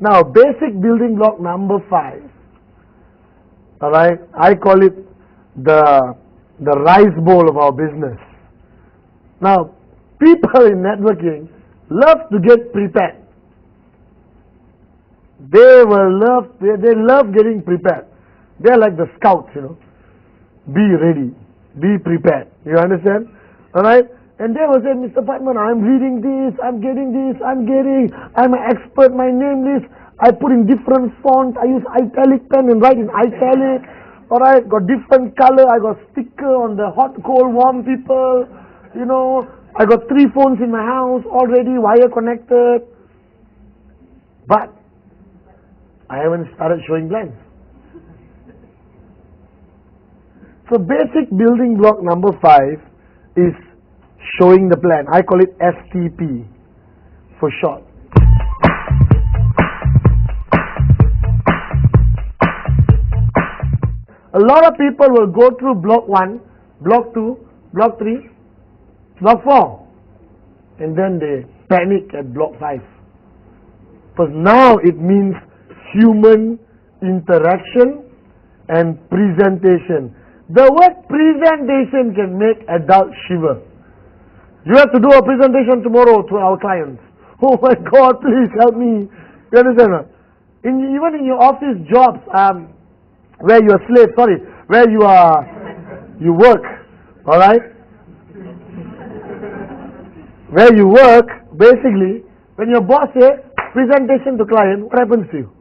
Now, basic building block number 5. Alright, I call it the rice bowl of our business. Now, people in networking love to get prepared. They love getting prepared. They're like the scouts, Be ready, be prepared. You understand? Alright? And they will say, Mr. Patman, I'm reading this, I'm an expert, my name list, I put in different fonts, I use italic pen and write in italic. Alright, got different color, I got sticker on the hot, cold, warm people, I got 3 phones in my house already, wire connected. But I haven't started showing plans. So basic building block number 5 is showing the plan. I call it STP for short. A lot of people will go through block 1, block 2, block 3, block 4, and then they panic at block 5. Because now it means human interaction and presentation. The word presentation can make adults shiver. You have to do a presentation tomorrow to our clients. Oh my God, please help me. You understand? Even in your office jobs, where you are slave, where you work, alright? Where you work, basically, when your boss says presentation to client, what happens to you?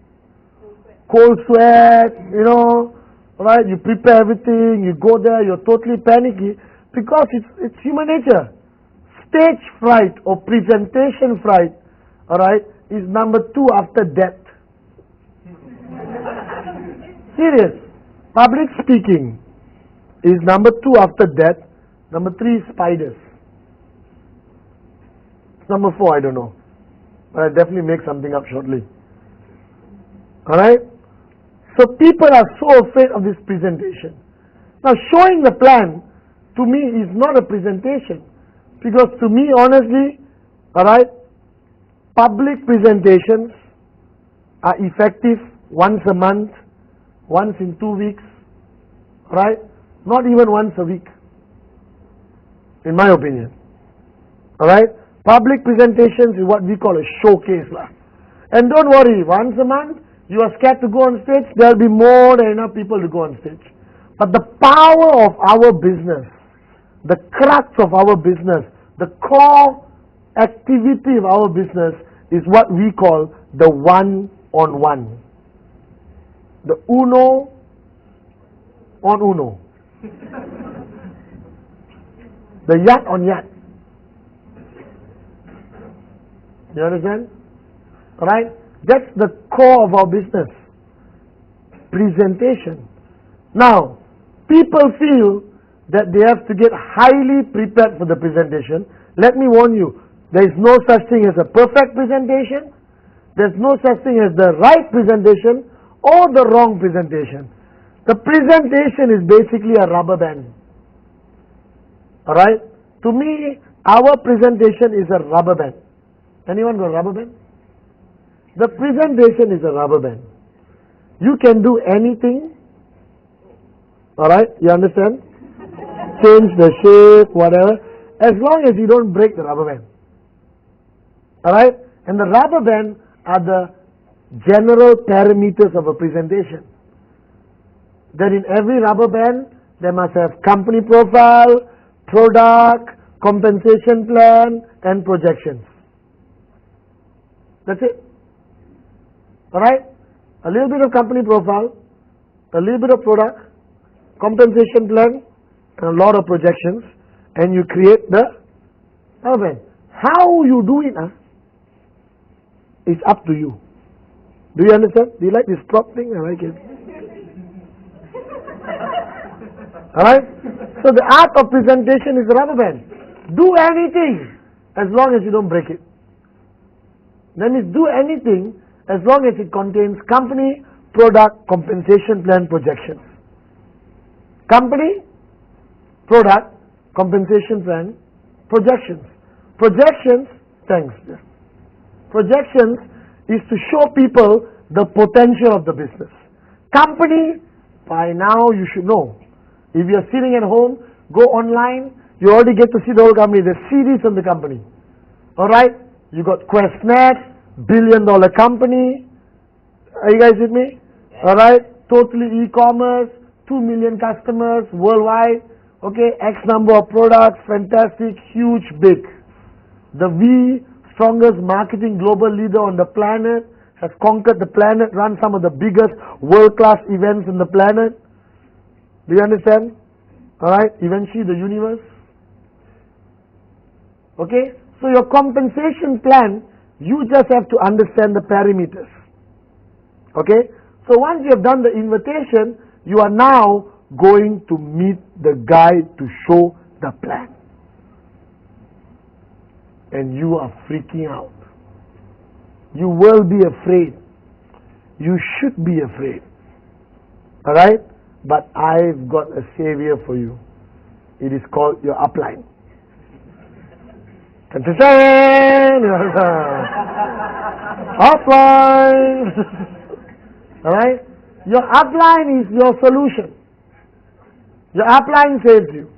Cold sweat, alright, you prepare everything, you go there, you're totally panicky, because it's human nature. Stage fright or presentation fright, alright, is number 2 after death. Serious. Public speaking is number 2 after death. Number 3 is spiders. Number 4, I don't know. But I'll definitely make something up shortly. Alright? So people are so afraid of this presentation. Now showing the plan to me is not a presentation. Because to me, honestly, alright, public presentations are effective once a month, once in 2 weeks, right? Not even once a week, in my opinion. Alright? Public presentations is what we call a showcase. And don't worry, once a month, you are scared to go on stage, there will be more than enough people to go on stage. But the power of our business, the crux of our business, the core activity of our business is what we call the one-on-one. The uno on uno. The yat on yat. You understand? Alright? That's the core of our business. Presentation. Now, people feel that they have to get highly prepared for the presentation. Let me warn you, there is no such thing as a perfect presentation. There's no such thing as the right presentation or the wrong presentation. The presentation is basically a rubber band. Alright? To me, our presentation is a rubber band. Anyone got a rubber band? The presentation is a rubber band. You can do anything. Alright? You understand? Change the shape, whatever. As long as you don't break the rubber band. Alright? And the rubber band are the general parameters of a presentation. That in every rubber band, they must have company profile, product, compensation plan, and projections. That's it. Alright? A little bit of company profile, a little bit of product, compensation plan, and a lot of projections, and you create the rubber band. How you do it is up to you. Do you understand? Do you like this prop thing? I like it. Alright? So the art of presentation is the rubber band. Do anything as long as you don't break it. That means do anything as long as it contains company, product, compensation plan, projections. Company, product, compensation plan, projections. Projections, thanks. Projections is to show people the potential of the business. Company, by now you should know. If you're sitting at home, go online, you already get to see the whole company. There's series on the company. Alright? You got QuestNet, billion-dollar company. Are you guys with me? Alright? Totally e-commerce, 2 million customers worldwide. Okay, X number of products, fantastic, huge, big. The strongest marketing global leader on the planet, has conquered the planet, run some of the biggest world-class events in the planet. Do you understand? Alright, eventually the universe. Okay, so your compensation plan, you just have to understand the parameters. Okay, so once you have done the invitation, you are now going to meet the guy to show the plan. And you are freaking out. You will be afraid. You should be afraid. Alright? But I've got a savior for you. It is called your upline. Upline! Alright? Your upline is your solution. Your upline saves you.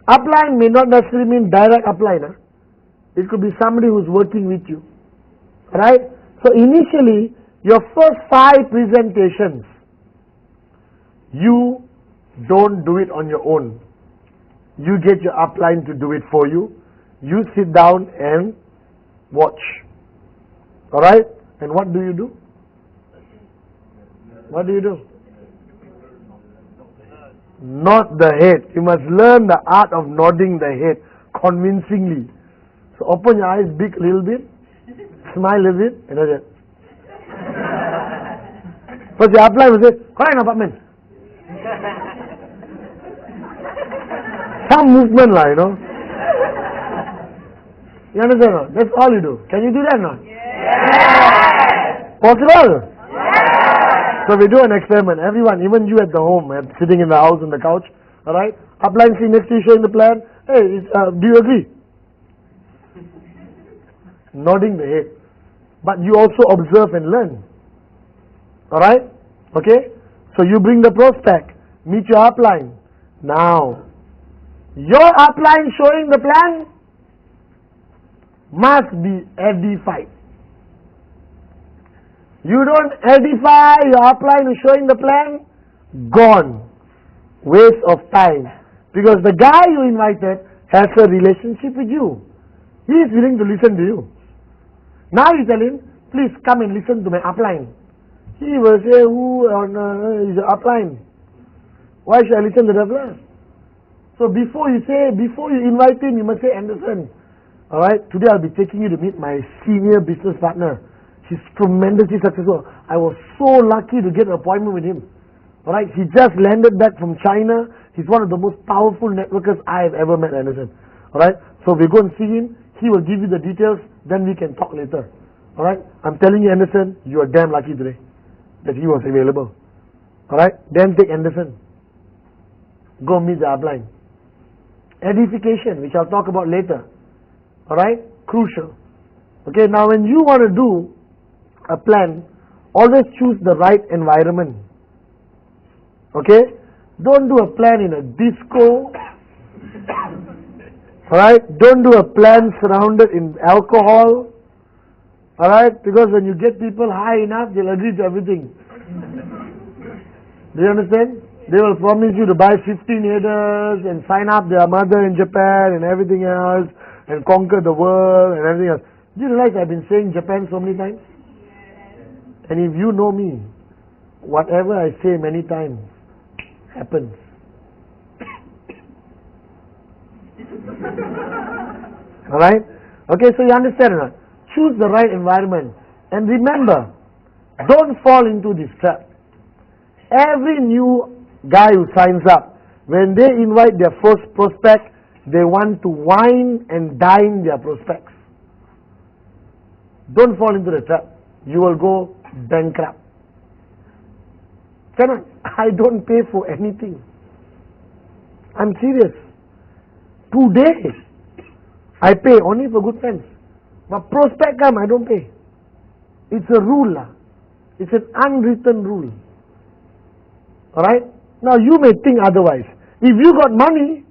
Upline may not necessarily mean direct upline. Huh? It could be somebody who's working with you. Right? So initially, your first 5 presentations, you don't do it on your own. You get your upline to do it for you. You sit down and watch. Alright? And what do you do? What do you do? Nod the head. You must learn the art of nodding the head convincingly. So open your eyes big a little bit, smile a little bit, and that's it. First your upline will say, correct apartment. Some movement you know. You understand or not? That's all you do. Can you do that or not? Yes. Possible? Yes. So we do an experiment. Everyone, even you at the home, sitting in the house on the couch, alright? Upline sitting next to you showing the plan. Hey, do you agree? Nodding the head. But you also observe and learn. Alright? Okay? So you bring the prospect. Meet your upline. Now, your upline showing the plan must be edified. You don't edify your upline who's showing the plan, gone. Waste of time. Because the guy you invited has a relationship with you. He is willing to listen to you. Now you tell him, please come and listen to my upline. He will say, who is your upline? Why should I listen to the upline? So before you invite him, you must say, Anderson, alright, today I'll be taking you to meet my senior business partner. He's tremendously successful. I was so lucky to get an appointment with him. Alright, he just landed back from China. He's one of the most powerful networkers I have ever met, Anderson. Alright, so we go and see him. He will give you the details, then we can talk later. Alright, I'm telling you, Anderson, you are damn lucky today that he was available. Alright, then take Anderson. Go meet the upline. Edification, which I'll talk about later. Alright, crucial. Okay, now when you want to do a plan, always choose the right environment. Okay, don't do a plan in a disco. Alright, don't do a plan surrounded in alcohol. Alright, because when you get people high enough, they'll agree to everything. Do you understand? They will promise you to buy 15 headers and sign up their mother in Japan and everything else and conquer the world and everything else. Do you realize I've been saying Japan so many times? And if you know me, whatever I say many times happens. Alright? Okay, so you understand or not? Choose the right environment. And remember, don't fall into this trap. Every new guy who signs up, when they invite their first prospect, they want to wine and dine their prospects. Don't fall into the trap. You will go bankrupt. Cannot. I don't pay for anything. I'm serious. Today, I pay only for good friends. But prospect come, I don't pay. It's a rule. It's an unwritten rule. Alright? Now you may think otherwise. If you got money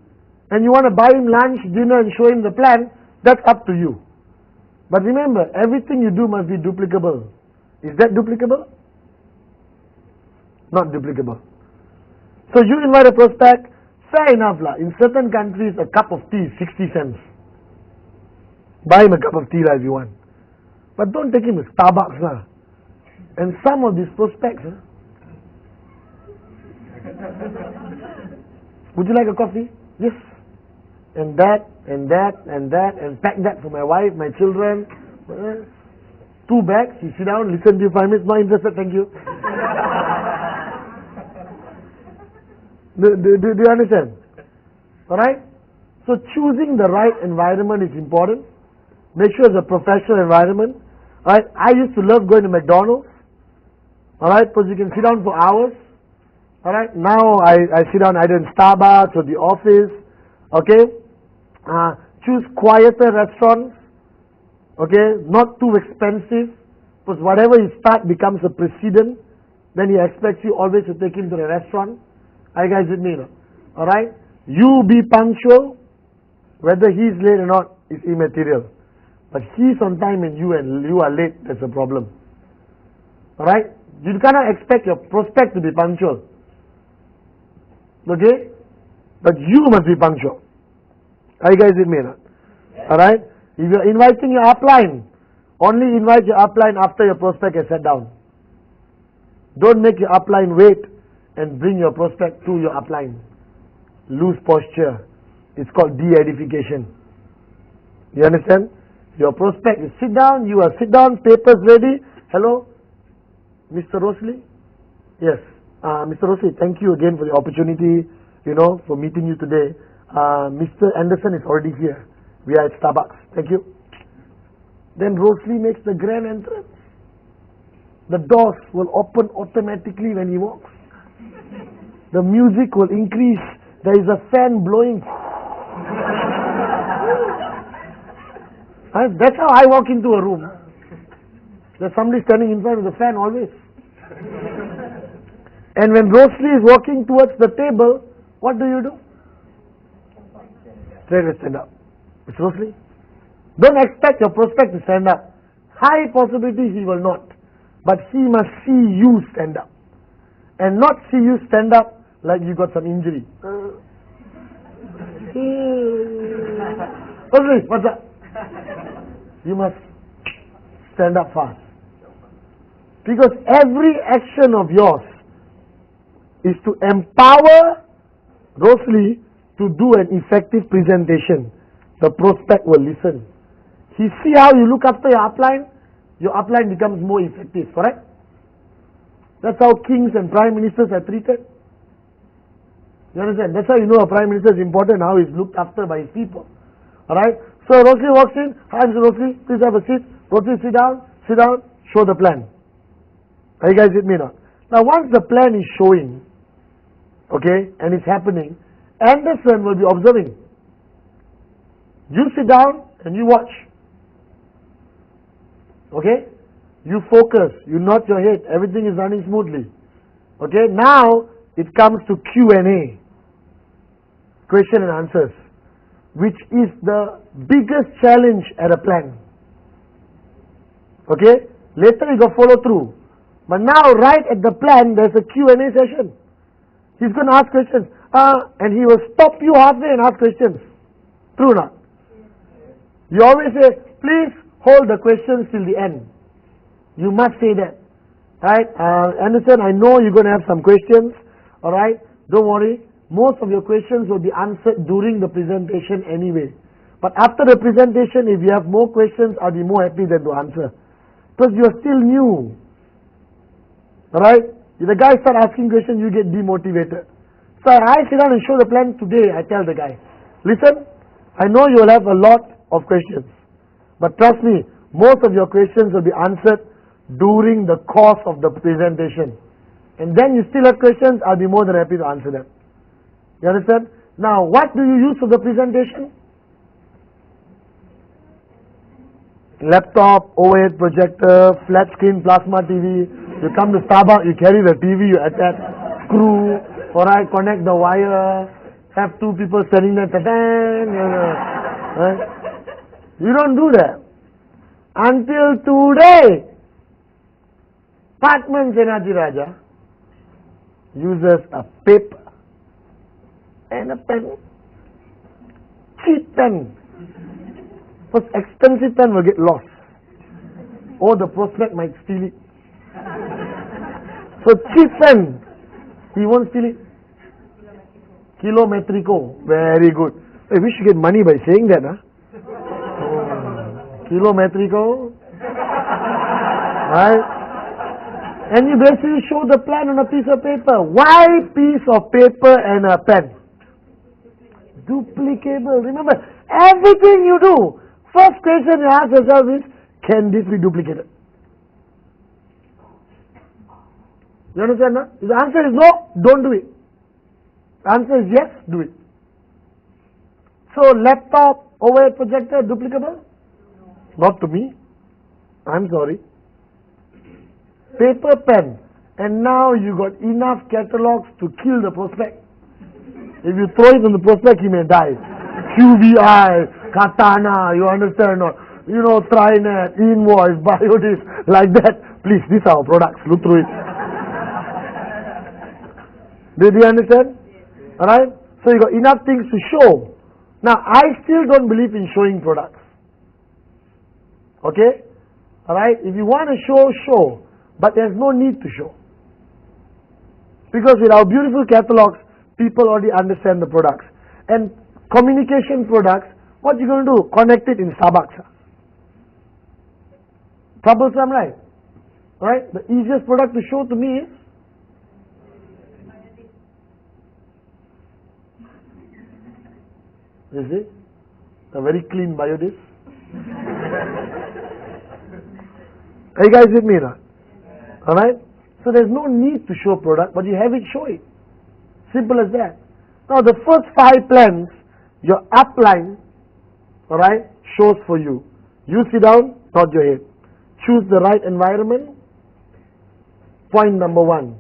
and you want to buy him lunch, dinner and show him the plan, that's up to you. But remember, everything you do must be duplicable. Is that duplicable? Not duplicable. So you invite a prospect, fair enough lah. In certain countries, a cup of tea is 60 cents. Buy him a cup of tea lah if you want. But don't take him to Starbucks lah. And some of these prospects, would you like a coffee? Yes. And that, and that, and that, and pack that for my wife, my children. 2 bags, you sit down, listen to you 5 minutes, not interested, thank you. Do you understand? Alright? So choosing the right environment is important. Make sure it's a professional environment. Alright? I used to love going to McDonald's. Alright? Because you can sit down for hours. Alright? Now I sit down either in Starbucks or the office. Okay? Choose quieter restaurants. Okay? Not too expensive. Because whatever you start becomes a precedent. Then he expects you always to take him to the restaurant. Are you guys with me? No? Alright? You be punctual. Whether he's late or not is immaterial. But he's on time and you are late, that's a problem. Alright? You cannot expect your prospect to be punctual. Okay? But you must be punctual. Are you guys with me? No? Alright? If you're inviting your upline, only invite your upline after your prospect has sat down. Don't make your upline wait and bring your prospect to your upline. Lose posture. It's called de-edification. You understand? Your prospect is sit down, you are sit down, papers ready. Hello, Mr. Rosalie? Yes. Mr. Rosalie, thank you again for the opportunity, for meeting you today. Mr. Anderson is already here. We are at Starbucks. Thank you. Then Rosalie makes the grand entrance. The doors will open automatically when he walks. The music will increase. There is a fan blowing. That's how I walk into a room. There's somebody standing in front of the fan always. And when Rosalie is walking towards the table, what do? Straight stand up. It's Rosalie. Don't expect your prospect to stand up. High possibility he will not. But he must see you stand up. And not see you stand up like you got some injury. Rosalie, what's up? You must stand up fast. Because every action of yours is to empower Rosalie to do an effective presentation. The prospect will listen. He see how you look after your upline becomes more effective, correct? That's how kings and prime ministers are treated. You understand? That's how you know a prime minister is important, how he's looked after by his people. Alright? So Rosalie walks in. Hi, Mr. Rosalie, please have a seat. Rosalie, sit down, show the plan. Are you guys with me now? Now once the plan is showing, okay, and it's happening, Anderson will be observing. You sit down and you watch. Okay? You focus, you nod your head, everything is running smoothly. Okay, now it comes to Q&A. Question and answers. Which is the biggest challenge at a plan. Okay? Later you got follow through. But now right at the plan there's a Q&A session. He's going to ask questions. And he will stop you halfway and ask questions. True or not? You always say, please hold the questions till the end. You must say that. Right? Anderson, I know you're going to have some questions. Alright? Don't worry. Most of your questions will be answered during the presentation anyway. But after the presentation, if you have more questions, I'll be more happy than to answer. Because you're still new. Alright? If the guy start asking questions, you get demotivated. So I sit down and show the plan today. I tell the guy, listen, I know you will have a lot of questions. But trust me, most of your questions will be answered during the course of the presentation. And then you still have questions, I'll be more than happy to answer them. You understand? Now, what do you use for the presentation? laptop, overhead projector, flat screen plasma TV. You come to Starbucks, you carry the TV, you attach screw, alright, connect the wire, have two people standing there, right? You don't do that. Until today, Patman Senaji Raja uses a paper and a pen, cheap pen. First expensive pen will get lost, or the prospect might steal it. So cheap pen, he won't steal it. Kilometrico, very good. Hey, we should get money by saying that, huh? Kilometrico, right? And you basically show the plan on a piece of paper. Why piece of paper and a pen? Duplicable. Remember, everything you do, first question you ask yourself is, can this be duplicated? You understand, no? If the answer is no, don't do it. The answer is yes, do it. So, laptop, overhead projector, duplicable? Not to me. I'm sorry. Paper, pen. And now you got enough catalogs to kill the prospect. If you throw it on the prospect, he may die. QVI, Katana, you understand? Or, you know, Trinet, Invoice, Biodis, like that. Please, these are our products. Look through it. Did you understand? Alright? So you got enough things to show. Now, I still don't believe in showing products. Okay? Alright? If you want to show, show. But there's no need to show. Because with our beautiful catalogs, people already understand the products. And communication products, what you going to do? Connect it in Starbucks. Troublesome, right? Right? The easiest product to show to me is a very clean Biodis. Are you guys with me now? Alright? So there's no need to show product, but you have it, show it. Simple as that. Now the first 5 plans, your upline, alright, shows for you. You sit down, nod your head. Choose the right environment. Point number 1.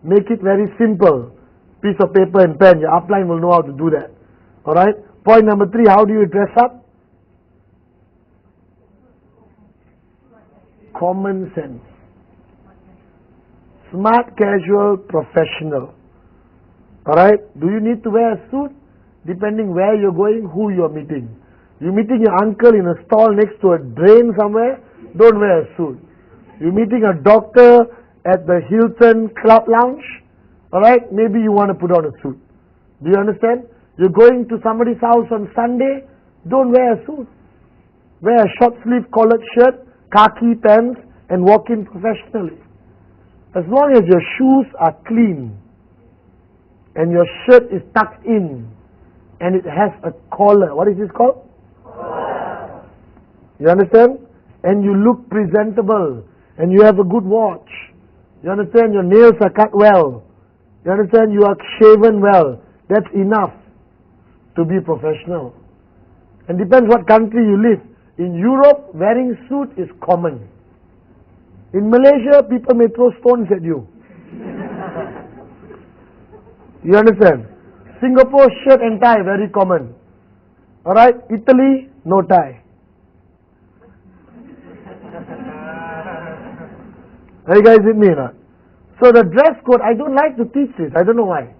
Make it very simple. Piece of paper and pen. Your upline will know how to do that. Alright? Point number 3, how do you dress up? Common sense. Smart, casual, professional. Alright? Do you need to wear a suit? Depending where you're going, who you're meeting. You're meeting your uncle in a stall next to a drain somewhere, don't wear a suit. You're meeting a doctor at the Hilton Club Lounge, alright? Maybe you want to put on a suit. Do you understand? You're going to somebody's house on Sunday, don't wear a suit. Wear a short sleeve collared shirt, khaki pants, and walk in professionally. As long as your shoes are clean, and your shirt is tucked in, and it has a collar. What is this called? Collar. You understand? And you look presentable, and you have a good watch. You understand? Your nails are cut well. You understand? You are shaven well. That's enough to be professional. And depends what country you live. In Europe, wearing suit is common. In Malaysia, people may throw stones at you. You understand? Singapore, shirt and tie, very common. Alright? Italy, no tie. Are you guys with me now? So the dress code, I don't like to teach this. I don't know why.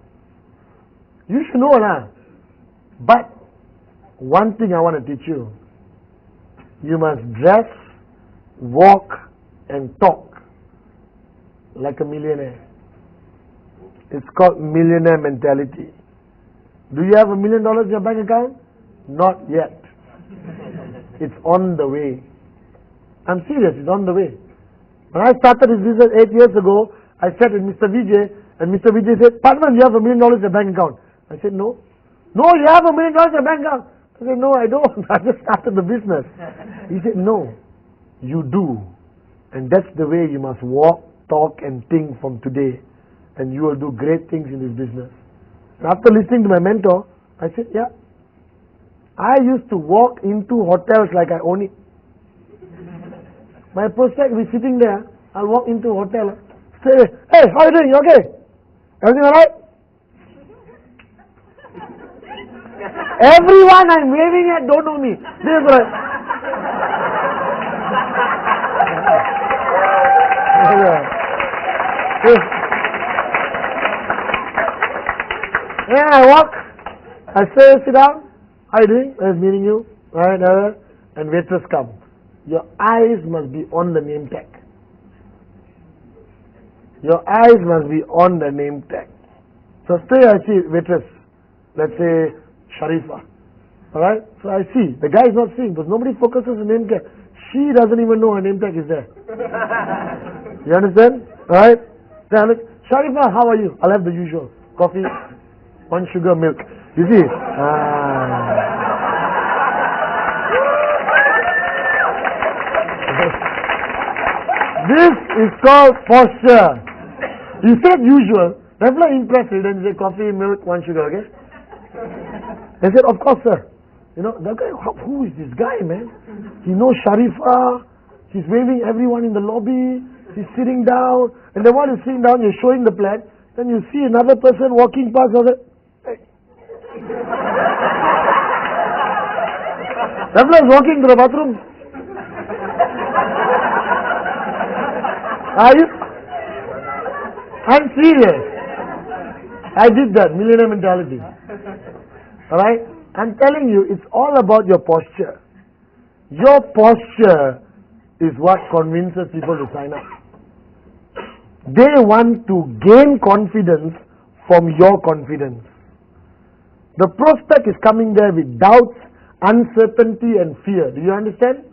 You should know now. But one thing I want to teach you. You must dress, walk and talk like a millionaire. It's called millionaire mentality. Do you have $1 million in your bank account? Not yet. It's on the way. I'm serious, it's on the way. When I started this business 8 years ago, I sat with Mr. Vijay, and Mr. Vijay said, Padman, you have $1 million in your bank account. I said, no. No, you have $1 million in your bank account. I said, no, I don't. I just started the business. He said, no, you do. And that's the way you must walk, talk and think from today. And you will do great things in this business. And after listening to my mentor, I said, yeah. I used to walk into hotels like I own it. My prospect will be sitting there. I'll walk into a hotel. Say, hey, how are you doing? You okay? Everything alright? Everyone I'm waving at don't know me. This is what yeah, I walk. I say, sit down. How are you doing? Nice meeting you. Right, and waitress come. Your eyes must be on the name tag. Your eyes must be on the name tag. So say I see waitress, let's say Sharifa. Alright? So I see. The guy is not seeing because nobody focuses on name tag. She doesn't even know her name tag is there. You understand? Alright? Then I look, Sharifa, how are you? I'll have the usual. Coffee, 1 sugar, milk. You see? This is called posture. You said usual. That's not impressive. Then you say coffee, milk, 1 sugar, okay? They said, of course, sir. You know, that guy, who is this guy, man? He knows Sharifa. He's waving everyone in the lobby. He's sitting down. And then while he's sitting down, you're showing the plan. Then you see another person walking past. Hey. That man is walking to the bathroom. Are you? I'm serious. I did that, millionaire mentality. Alright? I'm telling you, it's all about your posture. Your posture is what convinces people to sign up. They want to gain confidence from your confidence. The prospect is coming there with doubts, uncertainty and fear. Do you understand?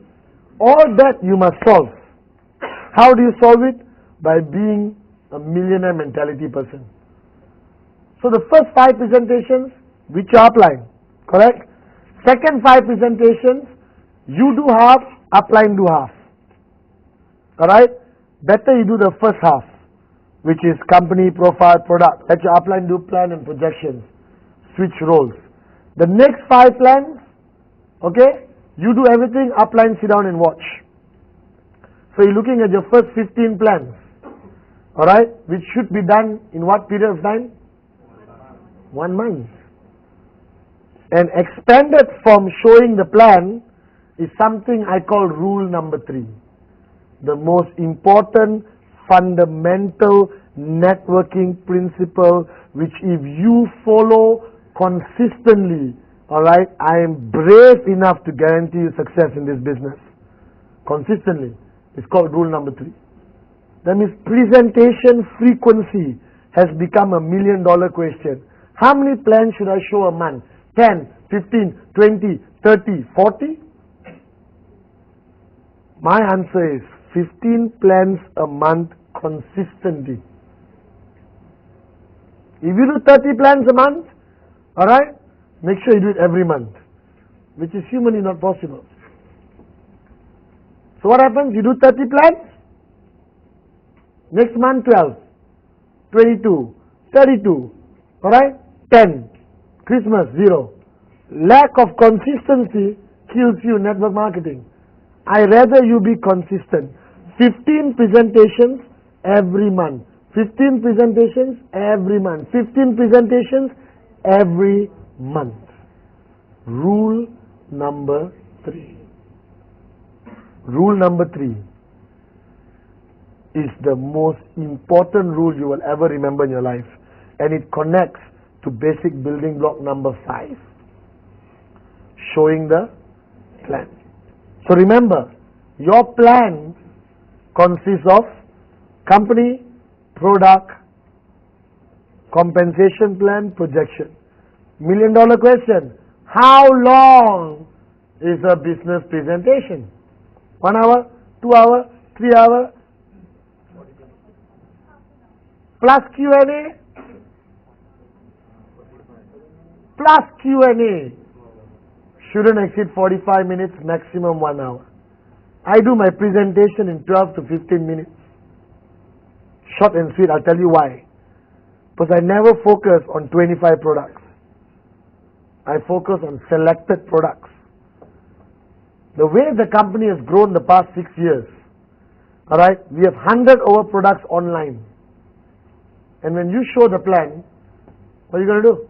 All that you must solve. How do you solve it? By being a millionaire mentality person. So the first 5 presentations, which you upline, correct? Second 5 presentations, you do half, upline do half. Alright? Better you do the first half, which is company, profile, product. Let your upline do plan and projections. Switch roles. The next 5 plans, okay, you do everything, upline sit down and watch. So you're looking at your first 15 plans, alright, which should be done in what period of time? 1 month. And expanded from showing the plan is something I call rule number 3. The most important fundamental networking principle which if you follow consistently, alright, I am brave enough to guarantee you success in this business. Consistently. It's called rule number 3. That means presentation frequency has become $1 million question. How many plans should I show a month? 10, 15, 20, 30, 40? My answer is 15 plans a month consistently. If you do 30 plans a month, alright, make sure you do it every month, which is humanly not possible. So what happens? You do 30 plans, next month 12, 22, 32, alright, 10, Christmas 0. Lack of consistency kills you in network marketing. I rather you be consistent. 15 presentations every month. 15 presentations every month. 15 presentations every month. Rule number 3. Rule number 3 is the most important rule you will ever remember in your life, and it connects to basic building block number 5, showing the plan. So remember, your plan consists of company, product, compensation plan, projection. $1 million question: how long is a business presentation? 1 hour, 2 hour, 3 hour, plus Q&A, plus Q&A. Shouldn't exceed 45 minutes, maximum 1 hour. I do my presentation in 12 to 15 minutes. Short and sweet, I'll tell you why. Because I never focus on 25 products. I focus on selected products. The way the company has grown the past 6 years, Alright, we have 100 over products online. And when you show the plan, what are you going to do?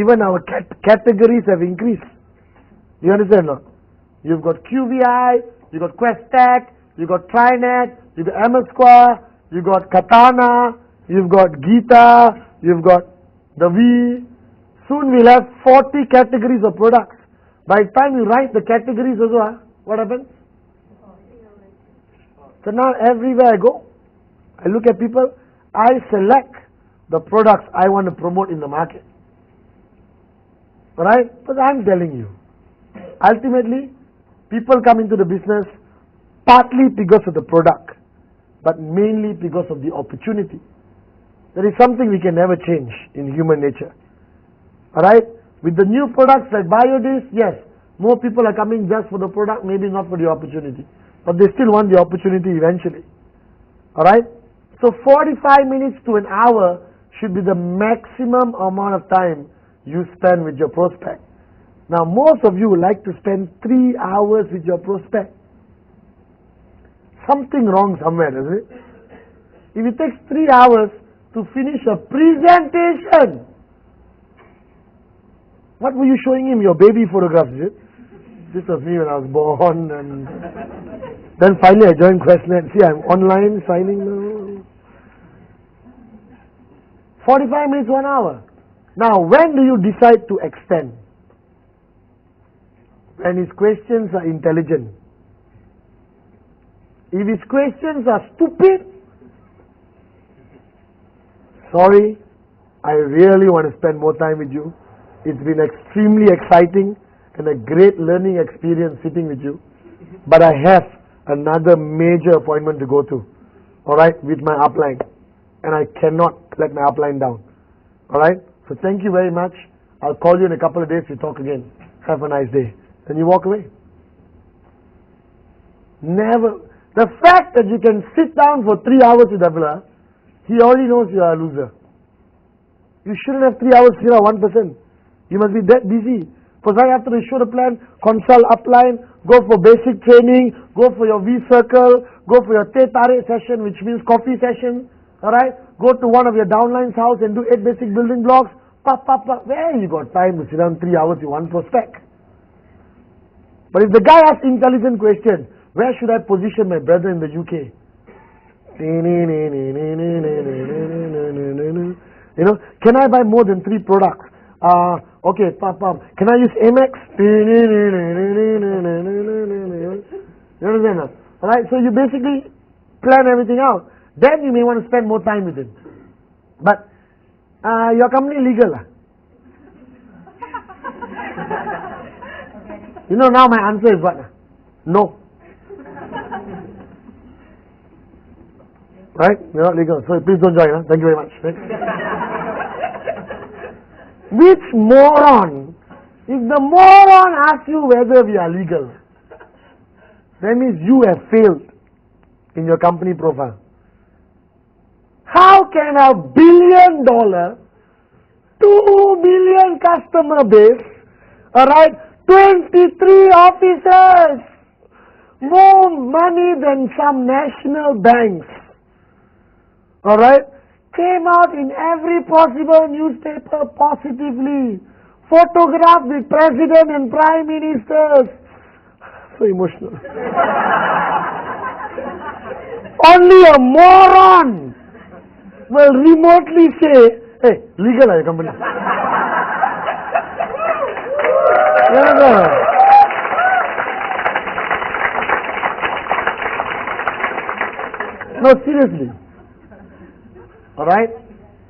Even our categories have increased. You understand or not? You've got QVI, you've got Questec, you've got Trinet, you've got MS Square, you've got Katana, you've got Gita, you've got the V. Soon we'll have 40 categories of products. By the time you write the categories also, what happens? So now everywhere I go, I look at people, I select the products I want to promote in the market. Alright? But I'm telling you, ultimately, people come into the business partly because of the product, but mainly because of the opportunity. There is something we can never change in human nature. Alright? With the new products like Biodis, yes, more people are coming just for the product, maybe not for the opportunity. But they still want the opportunity eventually. Alright? So 45 minutes to an hour should be the maximum amount of time you spend with your prospect. Now most of you would like to spend 3 hours with your prospect. Something wrong somewhere, isn't it? If it takes 3 hours to finish a presentation, what were you showing him? Your baby photographs, is it? This was me when I was born, and then finally I joined Questnet. See, I'm online signing now. 45 minutes, 1 hour. Now, when do you decide to extend? When his questions are intelligent. If his questions are stupid, sorry, I really want to spend more time with you. It's been extremely exciting and a great learning experience sitting with you. But I have another major appointment to go to, alright, with my upline. And I cannot let my upline down. Alright? So thank you very much. I'll call you in a couple of days to talk again. Have a nice day. Then you walk away. Never. The fact that you can sit down for 3 hours with Abdullah, he already knows you are a loser. You shouldn't have 3 hours here, 1%. You must be that busy. Because right after you show the plan, consult upline, go for basic training, go for your V-circle, go for your Teh Tarik session, which means coffee session. Alright? Go to one of your downline's house and do 8 basic building blocks. Where you got time to sit down 3 hours with one prospect? But if the guy asks intelligent question, where should I position my brother in the UK? You know, can I buy more than 3 products? Okay, can I use Amex? You understand? Alright, so you basically plan everything out. Then you may want to spend more time with him. But your company legal? You know, now my answer is what? No. Right? You're not legal. So please don't join. Thank you very much. Right? Which moron? If the moron asks you whether we are legal, that means you have failed in your company profile. How can a $1 billion, 2 million customer base, alright, 23 officers, more money than some national banks, alright, came out in every possible newspaper positively, photographed with president and prime ministers. So emotional. Only a moron will remotely say, hey, legal are your company. No, seriously. Alright?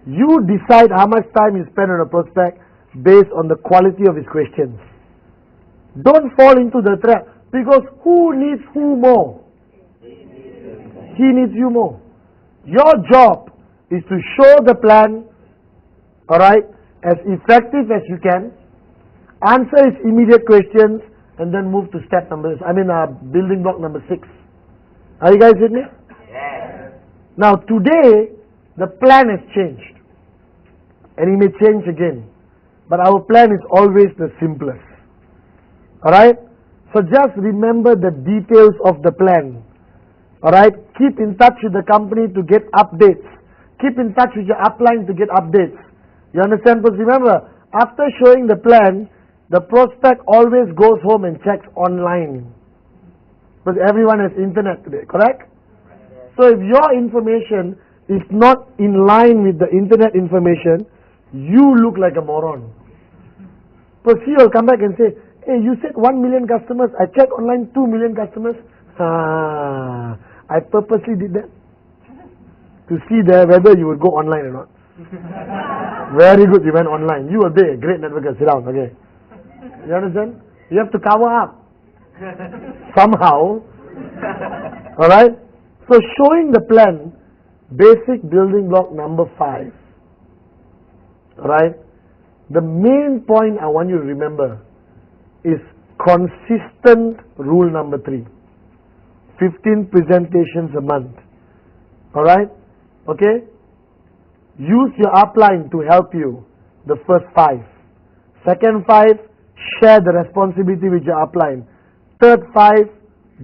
You decide how much time you spend on a prospect based on the quality of his questions. Don't fall into the trap, because who needs who more? He needs you more. Your job is to show the plan, alright, as effective as you can, answer his immediate questions, and then move to step building block number 6. Are you guys with me? Yes. Now today, the plan has changed. And it may change again. But our plan is always the simplest. Alright? So just remember the details of the plan. Alright, keep in touch with the company to get updates. Keep in touch with your upline to get updates. You understand? Because remember, after showing the plan, the prospect always goes home and checks online. Because everyone has internet today, correct? So if your information is not in line with the internet information, you look like a moron. Because he will come back and say, hey, you said 1 million customers, I checked online 2 million customers. I purposely did that to see whether you would go online or not. Very good, you went online. You will be a great networker. Sit down, okay? You understand? You have to cover up somehow. Alright? So showing the plan, basic building block number 5. Alright? The main point I want you to remember is consistent rule number 3. 15 presentations a month. Alright? Okay? Use your upline to help you. The first 5. Second 5, share the responsibility with your upline. Third 5,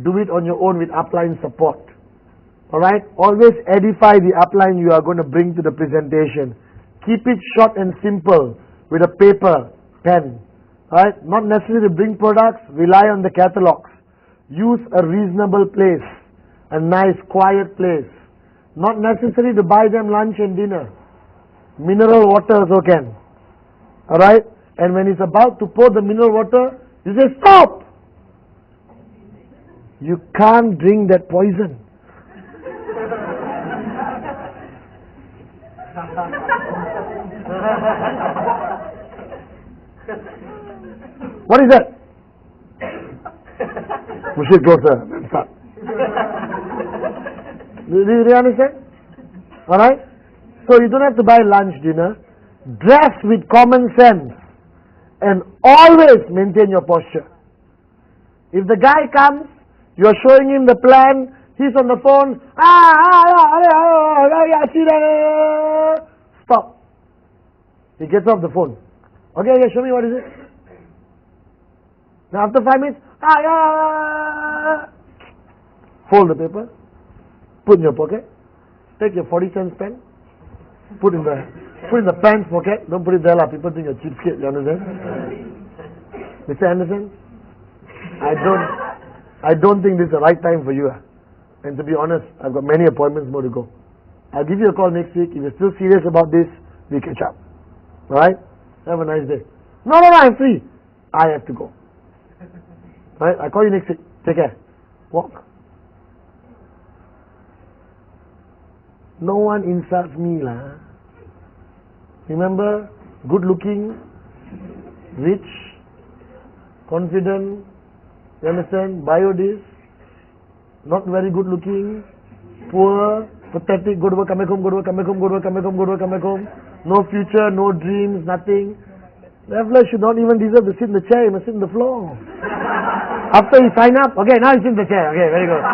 do it on your own with upline support. Alright? Always edify the upline you are going to bring to the presentation. Keep it short and simple with a paper, pen. Alright? Not necessary to bring products, rely on the catalogs. Use a reasonable place, a nice quiet place. Not necessary to buy them lunch and dinner. Mineral water is okay. Alright? And when he's about to pour the mineral water, you say, stop! You can't drink that poison. What is that? We should go, sir. Let's start. Do you understand? Alright? So you don't have to buy lunch, dinner. Dress with common sense. And always maintain your posture. If the guy comes, you're showing him the plan, he's on the phone, stop. He gets off the phone. Okay, show me what is it. Now after 5 minutes, fold the paper, put in your pocket, take your 40 cents pen, put in the pants pocket, don't put it there, people think you're cheapskate, you understand? Mr. Anderson, I don't think this is the right time for you. And to be honest, I've got many appointments more to go. I'll give you a call next week. If you're still serious about this, we catch up. Alright? Have a nice day. No, I'm free. I have to go. Alright? I'll call you next week. Take care. Walk. No one insults me, lah. Remember, good looking, rich, confident, you understand? Bio this, not very good looking, poor, pathetic, go to work, come back home, go to work, come back home, go to work, come back home, go to work, come back home. No future, no dreams, nothing. Traveler should not even deserve to sit in the chair, he must sit on the floor. After you sign up, okay, now you sit in the chair. Okay, very good.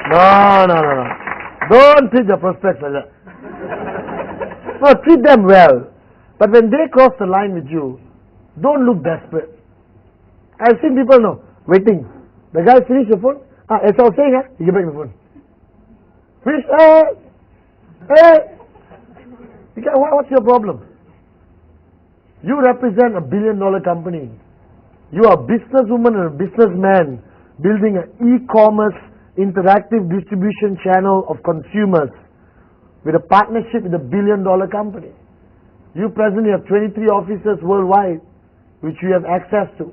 No. Don't treat your prospects like that. No, treat them well. But when they cross the line with you, don't look desperate. I've seen people waiting. The guy finished the phone. As I was saying, he gave back the phone. Finish. Hey. What's your problem? You represent $1 billion company. You are a businesswoman and a businessman building an e-commerce interactive distribution channel of consumers with a partnership with a $1 billion company. You presently have 23 offices worldwide which you have access to.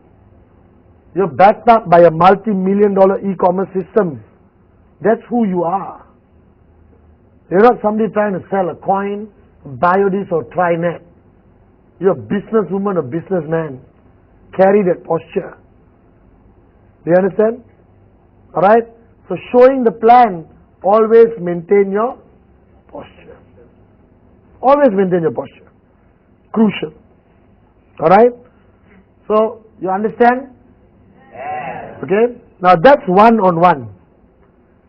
You're backed up by a multi-million-dollar e-commerce system. That's who you are. You're not somebody trying to sell a coin, Biodis or Trinet. You're a businesswoman or businessman. Carry that posture. Do you understand? Alright? So showing the plan, always maintain your posture. Always maintain your posture. Crucial. Alright? So, you understand? Yes. Okay? Now that's one-on-one.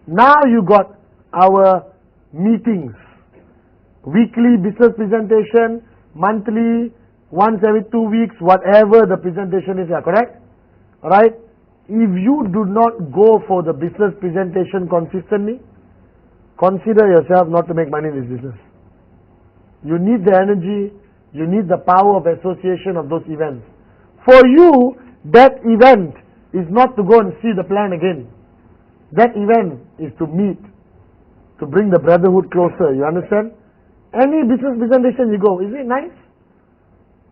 Now you got our meetings. Weekly business presentation, monthly once every 2 weeks, whatever the presentation is, correct? Alright? If you do not go for the business presentation consistently, consider yourself not to make money in this business. You need the energy, you need the power of association of those events. For you, that event is not to go and see the plan again. That event is to meet, to bring the brotherhood closer, you understand? Any business presentation you go, is it nice?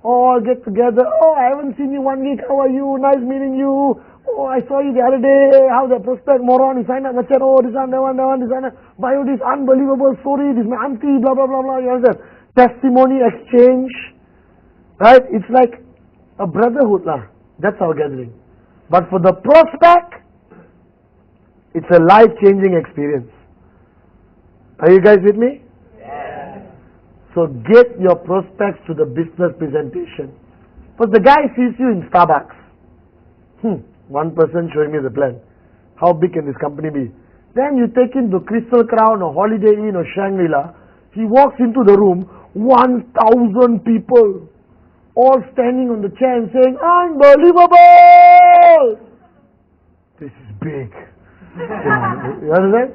All get together, oh, I haven't seen you 1 week, how are you, nice meeting you, oh, I saw you the other day, how the prospect moron, you signed up, oh, this one, that one, this one, bio, this unbelievable story, this my auntie, blah, blah, blah, blah, you understand? Testimony exchange, right? It's like a brotherhood lah. That's our gathering. But for the prospect, it's a life-changing experience. Are you guys with me? Yeah. So get your prospects to the business presentation. But the guy sees you in Starbucks. One person showing me the plan. How big can this company be? Then you take him to Crystal Crown or Holiday Inn or Shangri-La. He walks into the room, 1,000 people, all standing on the chair and saying, unbelievable! This is big. You understand?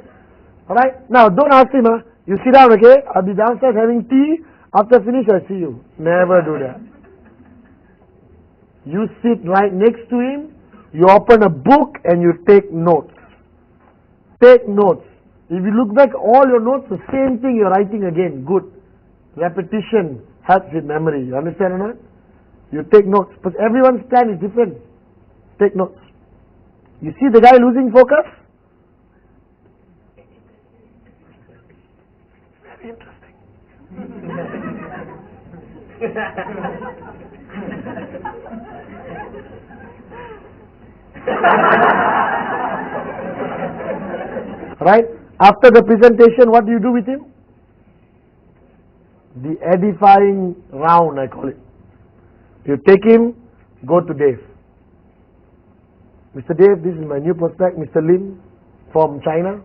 Alright? Now, don't ask him, you sit down, okay? I'll be downstairs having tea. After finish, I'll see you. Never do that. You sit right next to him, you open a book and you take notes. Take notes. If you look back all your notes, the same thing you're writing again. Good. Repetition helps with memory. You understand or not? You take notes. But everyone's plan is different. Take notes. You see the guy losing focus? Very interesting. Right? After the presentation, what do you do with him? The edifying round, I call it. You take him, go to Dave. Mr. Dave, this is my new prospect, Mr. Lim from China.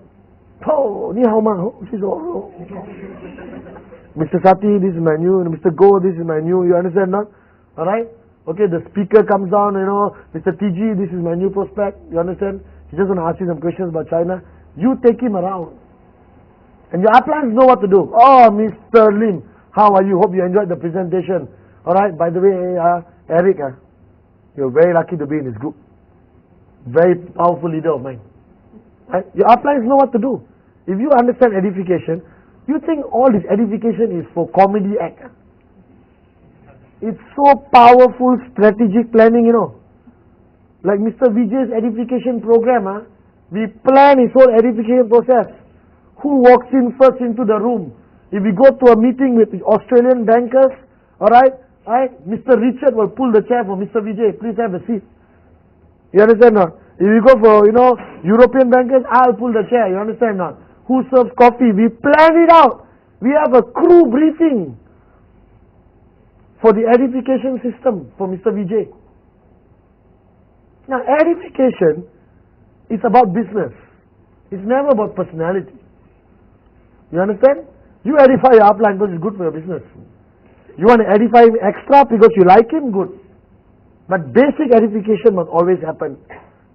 Oh, ni hao ma, Mr. Sati, this is my new, Mr. Go, this is my new, you understand not? Alright? Okay, the speaker comes down, Mr. TG, this is my new prospect, you understand? He just want to ask you some questions about China. You take him around. And your uplines know what to do. Oh, Mr. Lim, how are you? Hope you enjoyed the presentation. Alright, by the way, Eric, you're very lucky to be in this group. Very powerful leader of mine. Right? Your uplines know what to do. If you understand edification, you think all this edification is for comedy act. It's so powerful strategic planning, Like Mr. Vijay's edification program, we plan his whole edification process. Who walks in first into the room? If we go to a meeting with Australian bankers, alright, Mr. Richard will pull the chair for Mr. Vijay. Please have a seat. You understand not? If you go for, European bankers, I'll pull the chair. You understand not? Who serves coffee? We plan it out. We have a crew briefing for the edification system for Mr. Vijay. Now, edification is about business. It's never about personality. You understand? You edify your upline because it's good for your business. You want to edify him extra because you like him? Good. But basic edification must always happen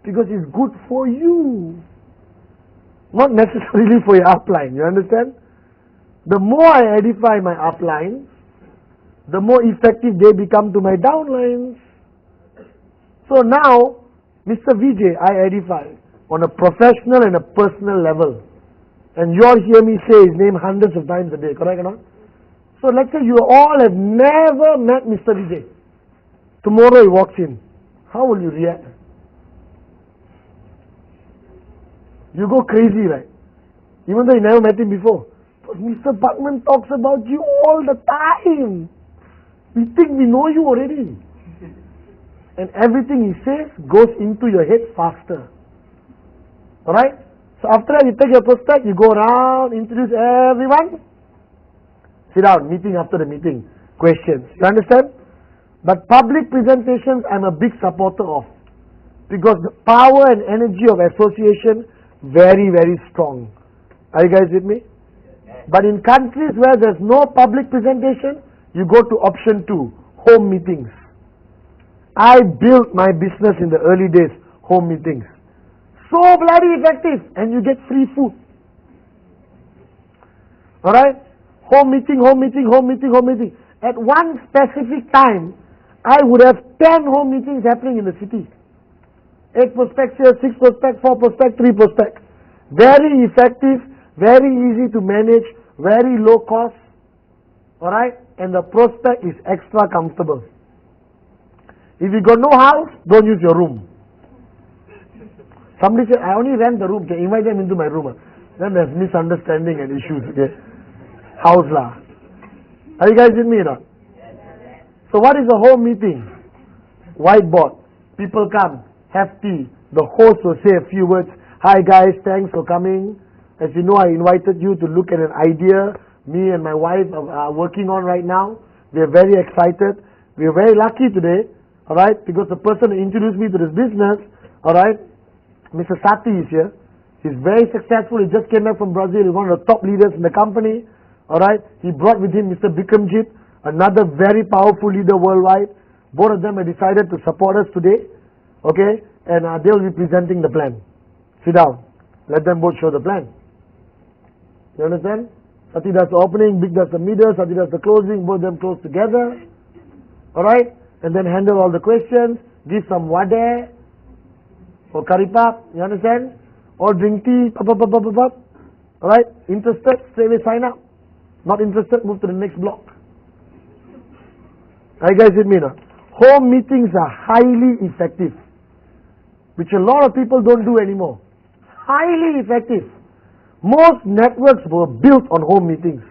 because it's good for you. Not necessarily for your upline. You understand? The more I edify my uplines, the more effective they become to my downlines. So now, Mr. Vijay, I edify on a professional and a personal level. And you all hear me say his name hundreds of times a day, correct or not? So let's say you all have never met Mr. Vijay. Tomorrow he walks in. How will you react? You go crazy, right? Even though you never met him before. But Mr. Buckman talks about you all the time. We think we know you already. And everything he says goes into your head faster. Alright? So after that you take your prospect, you go around, introduce everyone. Sit down, meeting after the meeting. Questions. You understand? But public presentations I'm a big supporter of. Because the power and energy of association very, very strong. Are you guys with me? But in countries where there's no public presentation, you go to option 2. home meetings. I built my business in the early days, home meetings. So bloody effective, and you get free food. Alright? Home meeting, home meeting, home meeting, home meeting. At one specific time, I would have 10 home meetings happening in the city. 8 prospects here, 6 prospects, 4 prospects, 3 prospects. Very effective, very easy to manage, very low cost. Alright? And the prospect is extra comfortable. If you got no house, don't use your room. Somebody said, I only rent the room, can invite them into my room. Then there's misunderstanding and issues, okay? House lah. Are you guys with me or not? So what is a home meeting? Whiteboard. People come, have tea. The host will say a few words. Hi guys, thanks for coming. As you know, I invited you to look at an idea me and my wife are working on right now. We are very excited. We are very lucky today, alright, because the person who introduced me to this business, alright, Mr. Sati is here. He's very successful. He just came back from Brazil. He's one of the top leaders in the company. Alright. He brought with him Mr. Bikramjit, another very powerful leader worldwide. Both of them have decided to support us today. Okay. And they'll be presenting the plan. Sit down. Let them both show the plan. You understand? Sati does the opening, Big does the middle, Sati does the closing, both of them close together. Alright. And then handle all the questions. Give some wade or karipap. You understand? Or drink tea. Alright. Interested? Straight away sign up. Not interested? Move to the next block. Are you guys with me now? Home meetings are highly effective, which a lot of people don't do anymore. Highly effective. Most networks were built on home meetings.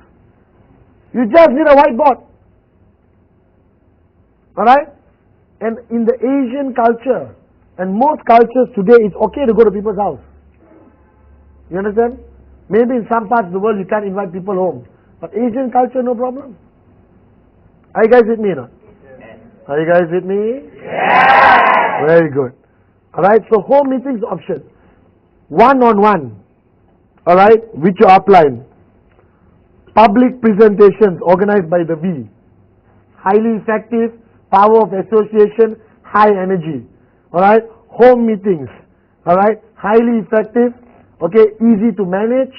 You just need a whiteboard. Alright? And in the Asian culture, and most cultures today, it's okay to go to people's house. You understand? Maybe in some parts of the world you can't invite people home. But Asian culture, no problem. Are you guys with me now? Yes. Are you guys with me? Yes. Very good. Alright, so home meetings option. One-on-one. Alright, which you outline. Public presentations organized by the V. Highly effective, power of association, high energy. Alright, home meetings. Alright, highly effective, okay, easy to manage.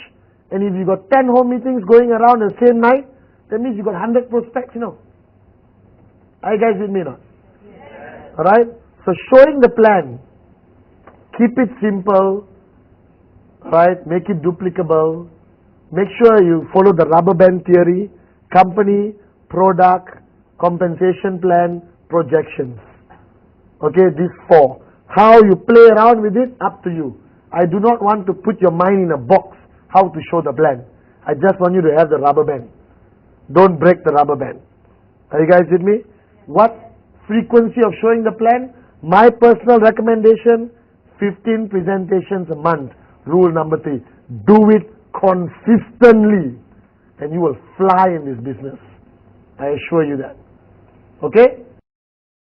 And if you got 10 home meetings going around the same night, that means you got 100 prospects, you know. Are you guys with me now? Yes. Alright, so showing the plan. Keep it simple. Alright, make it duplicable. Make sure you follow the rubber band theory. Company, product, compensation plan, projections. Okay, these 4. How you play around with it, up to you. I do not want to put your mind in a box how to show the plan. I just want you to have the rubber band. Don't break the rubber band. Are you guys with me? What frequency of showing the plan? My personal recommendation, 15 presentations a month. Rule number 3. Do it consistently and you will fly in this business. I assure you that. Okay?